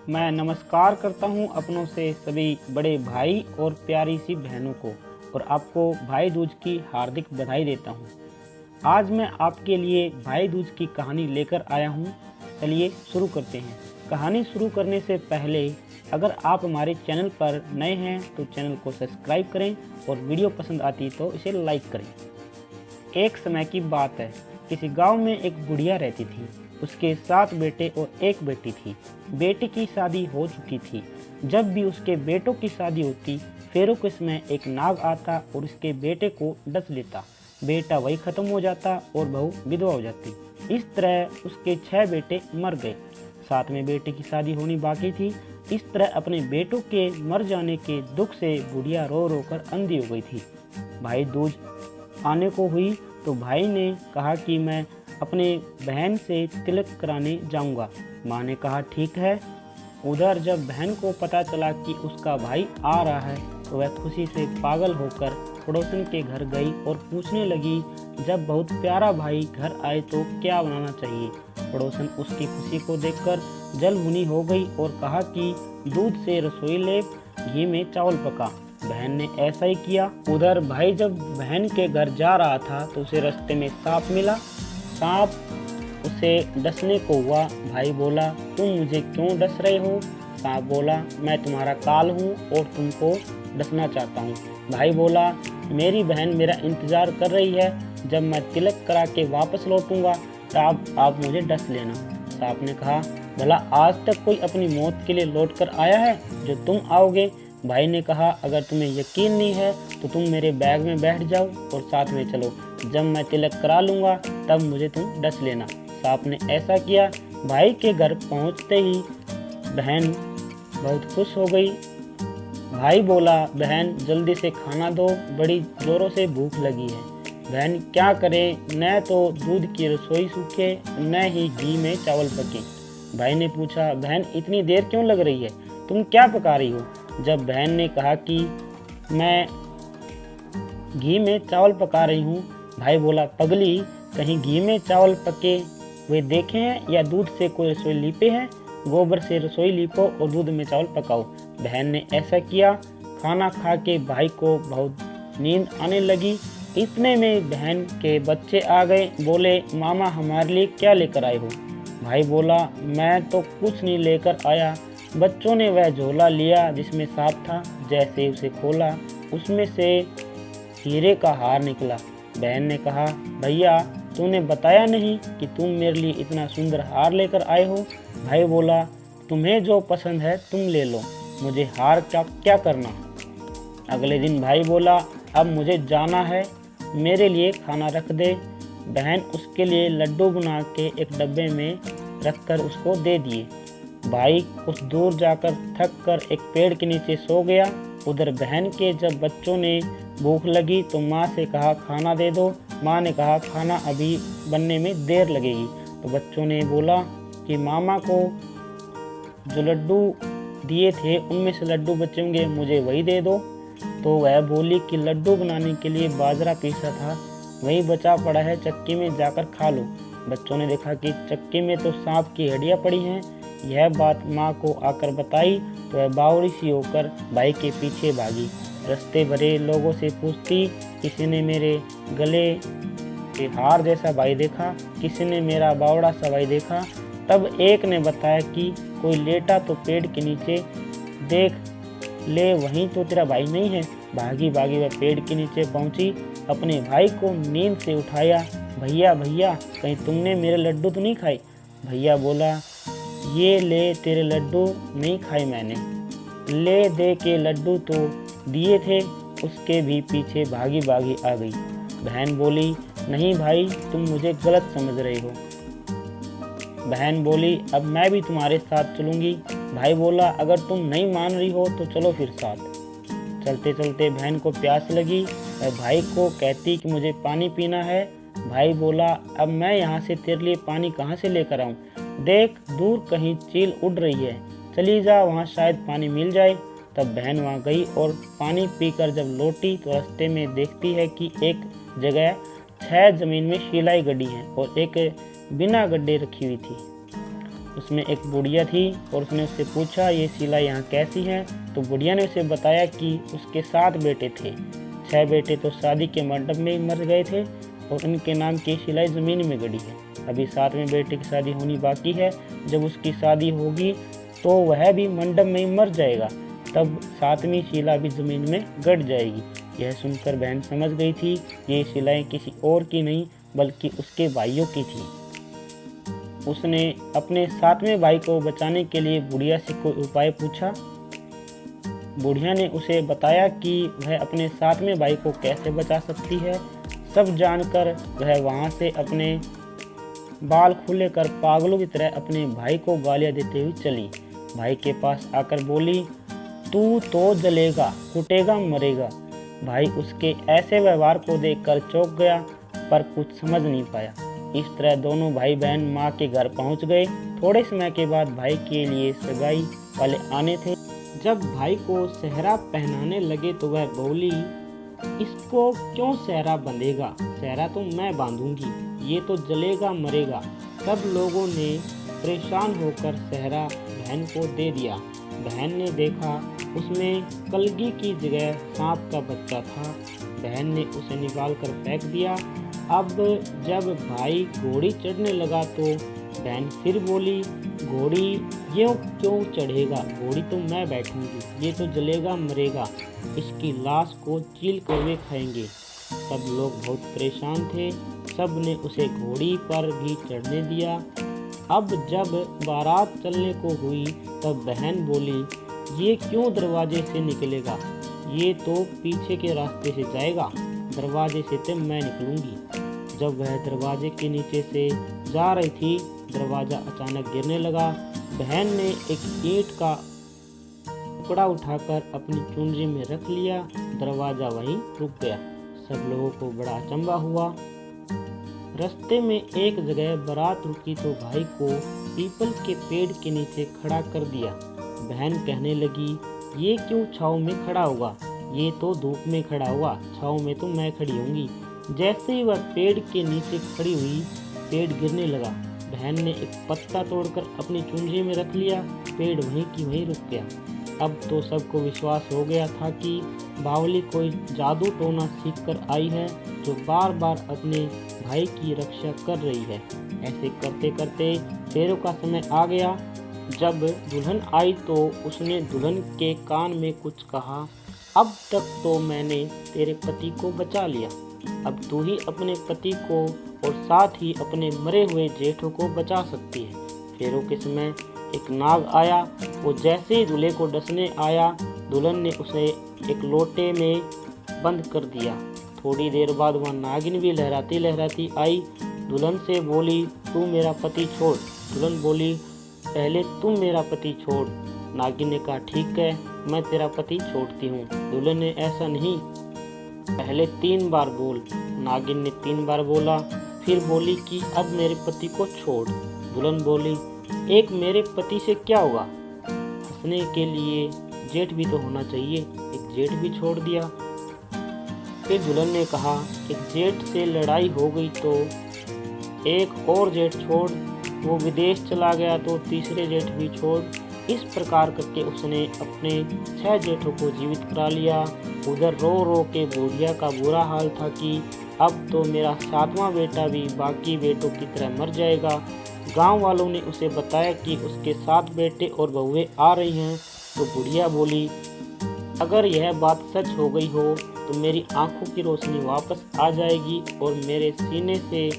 मैं नमस्कार करता हूं अपनों से सभी बड़े भाई और प्यारी सी बहनों को और आपको भाई दूज की हार्दिक बधाई देता हूं। आज मैं आपके लिए भाई दूज की कहानी लेकर आया हूं। चलिए शुरू करते हैं। कहानी शुरू करने से पहले अगर आप हमारे चैनल पर नए हैं तो चैनल को सब्सक्राइब करें और वीडियो पसंद आती तो इसे लाइक करें। एक समय की बात है, किसी गांव में एक बुढ़िया रहती थी। उसके 7 बेटे और 1 बेटी थी। बेटी की शादी हो चुकी थी। जब भी उसके बेटों की शादी होती, फेरों के समय एक नाग आता और उसके बेटे को डस लेता। बेटा वही खत्म हो जाता और बहू विधवा हो जाती। इस तरह उसके 6 बेटे मर गए। 7वें बेटे की शादी होनी बाकी थी। इस तरह अपने बेटों के मर जाने के दुख से बुढ़िया रो रो कर अंधी हो गई थी। भाई दूज आने को हुई तो भाई ने कहा कि मैं अपने बहन से तिलक कराने जाऊंगा। माँ ने कहा ठीक है। उधर जब बहन को पता चला कि उसका भाई आ रहा है तो वह खुशी से पागल होकर पड़ोसन के घर गई और पूछने लगी, जब बहुत प्यारा भाई घर आए तो क्या बनाना चाहिए। पड़ोसन उसकी खुशी को देखकर जलभुनी हो गई और कहा कि दूध से रसोई ले, घी में चावल पका। बहन ने ऐसा ही किया। उधर भाई जब बहन के घर जा रहा था तो उसे रास्ते में सांप मिला। सांप उसे डसने को हुआ। भाई बोला, तुम मुझे क्यों डस रहे हो। सांप बोला, मैं तुम्हारा काल हूँ और तुमको डसना चाहता हूँ। भाई बोला, मेरी बहन मेरा इंतजार कर रही है। जब मैं तिलक करा के वापस लौटूंगा तब आप मुझे डस लेना। सांप ने कहा, भला आज तक कोई अपनी मौत के लिए लौट कर आया है जो तुम आओगे। भाई ने कहा, अगर तुम्हें यकीन नहीं है तो तुम मेरे बैग में बैठ जाओ और साथ में चलो। जब मैं तिलक करा लूँगा तब मुझे तुम डस लेना। सांप ने ऐसा किया। भाई के घर पहुँचते ही बहन बहुत खुश हो गई। भाई बोला, बहन जल्दी से खाना दो, बड़ी जोरों से भूख लगी है। बहन क्या करे, न तो दूध की रसोई सूखे न ही घी में चावल पके। भाई ने पूछा, बहन इतनी देर क्यों लग रही है, तुम क्या पका रही हो। जब बहन ने कहा कि मैं घी में चावल पका रही हूँ, भाई बोला, पगली कहीं घी में चावल पके वे देखे हैं या दूध से कोई रसोई लीपे हैं। गोबर से रसोई लीपो और दूध में चावल पकाओ। बहन ने ऐसा किया। खाना खा के भाई को बहुत नींद आने लगी। इतने में बहन के बच्चे आ गए। बोले, मामा हमारे लिए क्या लेकर आए हो। भाई बोला, मैं तो कुछ नहीं लेकर आया। बच्चों ने वह झोला लिया जिसमें सांप था। जैसे उसे खोला उसमें से हीरे का हार निकला। बहन ने कहा, भैया तूने बताया नहीं कि तुम मेरे लिए इतना सुंदर हार लेकर आए हो। भाई बोला, तुम्हें जो पसंद है तुम ले लो, मुझे हार का क्या करना। अगले दिन भाई बोला, अब मुझे जाना है, मेरे लिए खाना रख दे। बहन उसके लिए लड्डू बना के एक डब्बे में रखकर उसको दे दिए। भाई कुछ दूर जाकर थक कर एक पेड़ के नीचे सो गया। उधर बहन के जब बच्चों ने भूख लगी तो माँ से कहा खाना दे दो। माँ ने कहा खाना अभी बनने में देर लगेगी। तो बच्चों ने बोला कि मामा को जो लड्डू दिए थे उनमें से लड्डू बचे होंगे, मुझे वही दे दो। तो वह बोली कि लड्डू बनाने के लिए बाजरा पीसा था, वही बचा पड़ा है, चक्की में जाकर खा लो। बच्चों ने देखा कि चक्की में तो सांप की हड्डियाँ पड़ी हैं। यह बात माँ को आकर बताई तो वह बावड़ी सी होकर भाई के पीछे भागी। रास्ते भरे लोगों से पूछती, किसी ने मेरे गले के हार जैसा भाई देखा, किसी ने मेरा बावड़ा सा भाई देखा। तब एक ने बताया कि कोई लेटा तो पेड़ के नीचे, देख ले वहीं तो तेरा भाई नहीं है। भागी भागी वह पेड़ के नीचे पहुंची, अपने भाई को नींद से उठाया। भैया भैया कहीं तुमने मेरे लड्डू तो नहीं खाए। भैया बोला, ये ले तेरे लड्डू, नहीं खाए मैंने। ले दे के लड्डू तो दिए थे, उसके भी पीछे भागी भागी आ गई। बहन बोली, नहीं भाई तुम मुझे गलत समझ रहे हो। बहन बोली, अब मैं भी तुम्हारे साथ चलूँगी। भाई बोला, अगर तुम नहीं मान रही हो तो चलो फिर साथ। चलते चलते बहन को प्यास लगी। वह भाई को कहती कि मुझे पानी पीना है। भाई बोला, अब मैं यहाँ से तेरे लिए पानी कहाँ से लेकर आऊँ। देख दूर कहीं चील उड़ रही है, चली जा, वहाँ शायद पानी मिल जाए। तब बहन वहाँ गई और पानी पीकर जब लौटी तो रास्ते में देखती है कि एक जगह 6 जमीन में शिलाई गड्डी है और एक बिना गड्ढे रखी हुई थी। उसमें एक बुढ़िया थी और उसने उससे पूछा ये शीला यहाँ कैसी है। तो बुढ़िया ने उसे बताया कि उसके 7 बेटे थे। 6 बेटे तो शादी के मंडप में ही मर गए थे और उनके नाम की शिलाएं ज़मीन में गड़ी है। अभी 7वें बेटे की शादी होनी बाकी है। जब उसकी शादी होगी तो वह भी मंडप में ही मर जाएगा, तब 7वीं शिला भी ज़मीन में गड़ जाएगी। यह सुनकर बहन समझ गई थी ये शिलाएं किसी और की नहीं बल्कि उसके भाइयों की थी। उसने अपने 7वें भाई को बचाने के लिए बुढ़िया से कोई उपाय पूछा। बुढ़िया ने उसे बताया कि वह अपने 7वें भाई को कैसे बचा सकती है। सब जानकर वह वहां से अपने बाल खुले कर पागलों की तरह अपने भाई को गालियां देते हुए चली। भाई के पास आकर बोली, तू तो जलेगा, कुटेगा, मरेगा। भाई उसके ऐसे व्यवहार को देखकर चौंक गया पर कुछ समझ नहीं पाया। इस तरह दोनों भाई बहन माँ के घर पहुँच गए। थोड़े समय के बाद भाई के लिए सगाई वाले आने थे। जब भाई को सेहरा पहनाने लगे तो वह बोली, इसको क्यों सेहरा बंधेगा, सेहरा तो मैं बांधूंगी, ये तो जलेगा मरेगा। सब लोगों ने परेशान होकर सेहरा बहन को दे दिया। बहन ने देखा उसमें कलगी की जगह सांप का बच्चा था। बहन ने उसे निकाल कर फेंक दिया। अब जब भाई घोड़ी चढ़ने लगा तो बहन फिर बोली, घोड़ी ये क्यों चढ़ेगा, घोड़ी तो मैं बैठूंगी, ये तो जलेगा मरेगा, इसकी लाश को चील कर वे खाएंगे। सब लोग बहुत परेशान थे। सब ने उसे घोड़ी पर भी चढ़ने दिया। अब जब बारात चलने को हुई तब बहन बोली, ये क्यों दरवाजे से निकलेगा, ये तो पीछे के रास्ते से जाएगा, दरवाजे से तो मैं निकलूंगी। जब वह दरवाजे के नीचे से जा रही थी, दरवाजा अचानक गिरने लगा। बहन ने एक ईंट का टुकड़ा उठाकर अपनी चुनरी में रख लिया। दरवाजा वहीं रुक गया। सब लोगों को बड़ा अचंभा हुआ। रास्ते में एक जगह बारात रुकी तो भाई को पीपल के पेड़ के नीचे खड़ा कर दिया। बहन कहने लगी, ये क्यों छाँव में खड़ा होगा, ये तो धूप में खड़ा हुआ, छाँव में तो मैं खड़ी होंगी। जैसे ही वह पेड़ के नीचे खड़ी हुई, पेड़ गिरने लगा। बहन ने एक पत्ता तोड़कर अपनी चुनरी में रख लिया। पेड़ वहीं की वहीं रुक गया। अब तो सबको विश्वास हो गया था कि बावली कोई जादू टोना सीख कर आई है जो बार बार अपने भाई की रक्षा कर रही है। ऐसे करते करते फेरों का समय आ गया। जब दुल्हन आई तो उसने दुल्हन के कान में कुछ कहा, अब तक तो मैंने तेरे पति को बचा लिया, अब तू ही अपने पति को और साथ ही अपने मरे हुए जेठों को बचा सकती है। फेरों के समय एक नाग आया। वो जैसे ही दूल्हे को डसने आया, दुल्हन ने उसे एक लोटे में बंद कर दिया। थोड़ी देर बाद वह नागिन भी लहराती लहराती आई। दुल्हन से बोली, तू मेरा पति छोड़। दुल्हन बोली, पहले तुम मेरा पति छोड़। नागिन ने कहा, ठीक है, मैं तेरा पति छोड़ती हूँ। दुल्हन ने, ऐसा नहीं, पहले 3 बार बोल। नागिन ने 3 बार बोला। फिर बोली कि अब मेरे पति को छोड़। दुल्हन बोली, एक मेरे पति से क्या होगा, हंसने के लिए जेठ भी तो होना चाहिए। एक जेठ भी छोड़ दिया। फिर दुल्हन ने कहा, एक जेठ से लड़ाई हो गई तो एक और जेठ छोड़, वो विदेश चला गया तो तीसरे जेठ भी छोड़। इस प्रकार करके उसने अपने 6 जेठों को जीवित करा लिया। उधर रो रो के बुढ़िया का बुरा हाल था कि अब तो मेरा 7वां बेटा भी बाकी बेटों की तरह मर जाएगा। गांव वालों ने उसे बताया कि उसके 7 बेटे और बहुएं आ रही हैं। तो बुढ़िया बोली, अगर यह बात सच हो गई हो तो मेरी आंखों की रोशनी वापस आ जाएगी और मेरे सीने से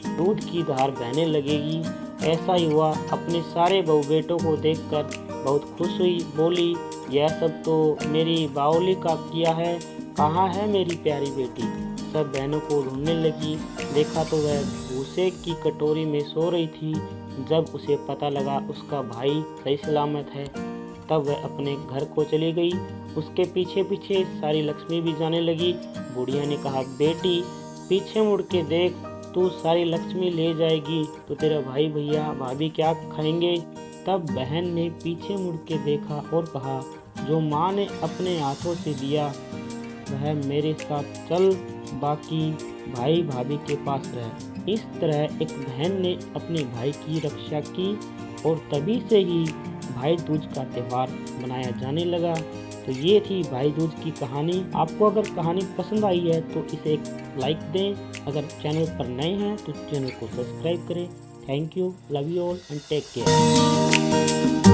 दूध की धार बहने लगेगी। ऐसा ही हुआ। अपने सारे बहू बेटों को देखकर बहुत खुश हुई। बोली, यह सब तो मेरी बावली का किया है, कहाँ है मेरी प्यारी बेटी। सब बहनों को ढूंढने लगी। देखा तो वह भूसे की कटोरी में सो रही थी। जब उसे पता लगा उसका भाई सही सलामत है, तब वह अपने घर को चली गई। उसके पीछे पीछे सारी लक्ष्मी भी जाने लगी। बुढ़िया ने कहा, बेटी पीछे मुड़ के देख, तू सारी लक्ष्मी ले जाएगी तो तेरा भाई भैया भाभी क्या खाएंगे। तब बहन ने पीछे मुड़ के देखा और कहा, जो माँ ने अपने हाथों से दिया वह मेरे साथ चल, बाकी भाई भाभी के पास रहे। इस तरह एक बहन ने अपने भाई की रक्षा की और तभी से ही भाई दूज का त्यौहार मनाया जाने लगा। तो ये थी भाई दूज की कहानी। आपको अगर कहानी पसंद आई है तो इसे एक लाइक दें। अगर चैनल पर नए हैं तो चैनल को सब्सक्राइब करें। Thank you, love you all and take care.